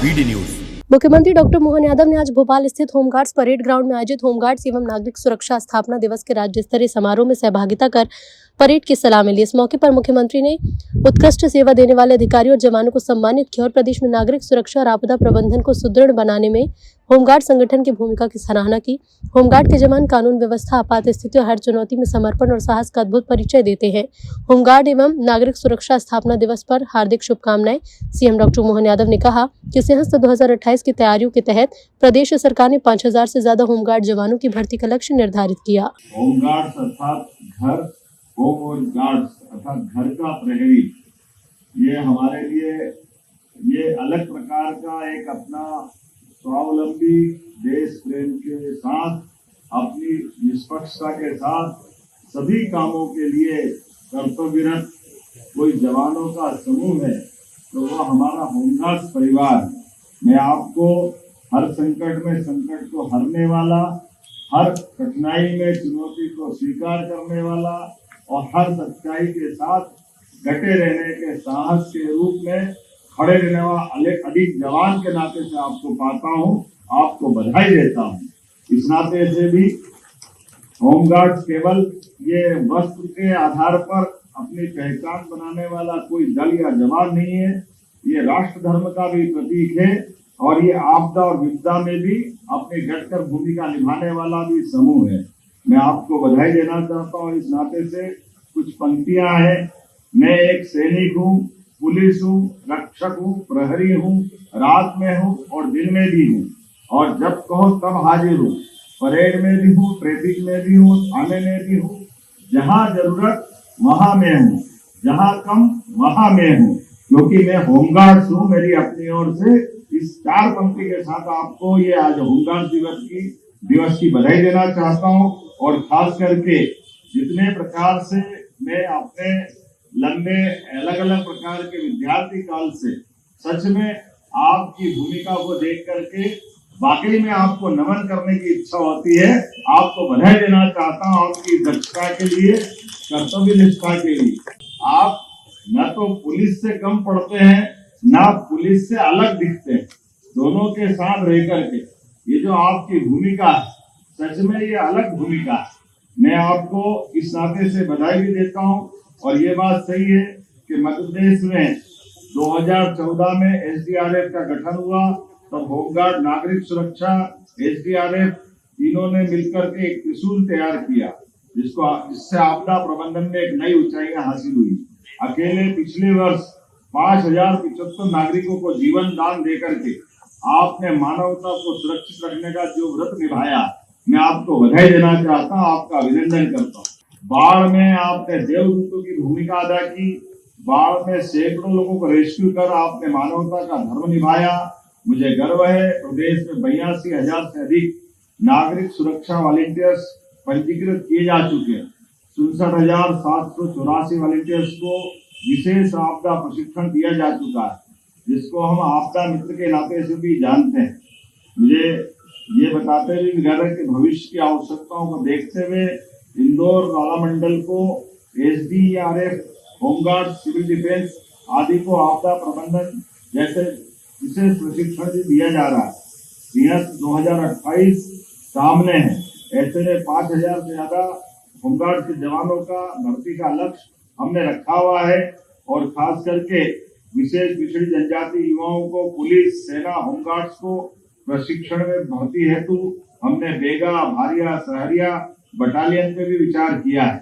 BD news. मुख्यमंत्री doctor Mohan Yadav ने आज भोपाल स्थित होमगार्ड्स परेड ग्राउंड में आयोजित होमगार्ड्स एवं नागरिक सुरक्षा स्थापना दिवस के राज्य स्तरीय समारोह में सहभागिता कर परेड की सलामी ली। इस मौके पर मुख्यमंत्री ने उत्कृष्ट सेवा देने वाले अधिकारियों और जवानों को सम्मानित किया और प्रदेश में नागरिक सुरक्षा और आपदा प्रबंधन को सुदृढ़ बनाने में होमगार्ड संगठन की भूमिका की सराहना की। होमगार्ड के जवान कानून व्यवस्था, आपात स्थिति और हर चुनौती में समर्पण और साहस का अद्भुत परिचय देते हैं। होमगार्ड एवं नागरिक सुरक्षा स्थापना दिवस पर हार्दिक शुभकामनाएं। सीएम डॉक्टर मोहन यादव ने कहा कि सिंहस्थ 2028 की तैयारियों के तहत प्रदेश सरकार ने 5000 से ज्यादा होमगार्ड जवानों की भर्ती का लक्ष्य निर्धारित किया। होमगार्ड अर्थात घर, होम गार्ड अर्थात घर का प्रहरी, ये हमारे लिए ये अलग प्रकार का एक अपना स्वावलंबी देश प्रेम के साथ, अपनी निष्पक्षता के साथ सभी कामों के लिए कर्तव्यरत कोई जवानों का समूह है, तो वह हमारा होमगार्ड परिवार है। मैं आपको हर संकट में संकट को हरने वाला, हर कठिनाई में चुनौती को स्वीकार करने वाला और हर सच्चाई के साथ डटे रहने के साहस के रूप में खड़े रहने वाला अधिक जवान के नाते से आपको पाता हूँ, आपको बधाई देता हूँ। इस नाते से भी होमगार्ड केवल ये वस्त्र के आधार पर अपनी पहचान बनाने वाला कोई दल या जवान नहीं है, ये राष्ट्र धर्म का भी प्रतीक है और ये आपदा और विपदा में भी अपनी डटकर भूमिका निभाने वाला भी समूह है। मैं आपको बधाई देना चाहता हूँ। इस नाते से कुछ पंक्तियां हैं। मैं एक सैनिक हूँ, पुलिस हूँ, रक्षक हूँ, प्रहरी हूँ, रात में हूँ और दिन में भी हूँ, और जब कहो तब हाजिर हूँ। परेड में भी हूँ, ट्रैफिक में भी हूँ, थाने में भी हूँ। जहाँ जरूरत वहाँ में हूँ, जहाँ कम वहाँ में हूँ, क्योंकि मैं होमगार्ड हूँ। मेरी अपनी ओर से इस 4 पंक्ति के साथ आपको ये आज होमगार्ड दिवस की बधाई देना चाहता हूँ। और खास करके जितने प्रकार से मैं अपने लंबे अलग अलग प्रकार के विद्यार्थी काल से सच में आपकी भूमिका को देख करके वाकई में आपको नमन करने की इच्छा होती है। आपको बधाई देना चाहता हूँ आपकी दक्षता के लिए, कर्तव्य निष्ठा के लिए। आप न तो पुलिस से कम पढ़ते हैं, ना पुलिस से अलग दिखते हैं, दोनों के साथ रह करके ये जो आपकी भूमिका है, सच में ये अलग भूमिका है। मैं आपको इस नाते से बधाई भी देता हूँ। और ये बात सही है कि मध्य प्रदेश में 2014 में एसडीआरएफ का गठन हुआ, तब होमगार्ड, नागरिक सुरक्षा, एसडीआरएफ तीनों ने मिलकर के एक त्रिशूल तैयार किया, जिससे आपदा प्रबंधन में एक नई ऊंचाइयां हासिल हुई। अकेले पिछले वर्ष 5075 नागरिकों को जीवन दान देकर के आपने मानवता को सुरक्षित रखने का जो व्रत निभाया, मैं आपको बधाई देना चाहता हूँ, आपका अभिनंदन करता हूँ। बाढ़ में आपने देवदूतों की भूमिका अदा की। बाढ़ में सैकड़ों लोगों को रेस्क्यू कर आपने मानवता का धर्म निभाया। मुझे गर्व है, प्रदेश में 82,000 से अधिक नागरिक सुरक्षा वॉलंटियर्स पंजीकृत किए जा चुके हैं। 64,784 वॉलंटियर्स को विशेष आपदा प्रशिक्षण दिया जा चुका है, जिसको हम आपदा मित्र के नाते से भी जानते हैं। मुझे ये बताते हुए गर्व है कि भविष्य की आवश्यकताओं को देखते हुए इंदौर नाला मंडल को एसडीआरएफ, होमगार्ड, सिविल डिफेंस आदि को आपदा प्रबंधन जैसे विशेष प्रशिक्षण भी दिया जा रहा है। सिंहस्थ 2028 सामने है, ऐसे में 5000 से ज्यादा होमगार्ड के जवानों का भर्ती का लक्ष्य हमने रखा हुआ है। और खास करके विशेष पिछड़ी जनजाति युवाओं को पुलिस, सेना, होमगार्ड्स को प्रशिक्षण में भर्ती हेतु हमने बेगा, भारिया, सहरिया बटालियन पे भी विचार किया है।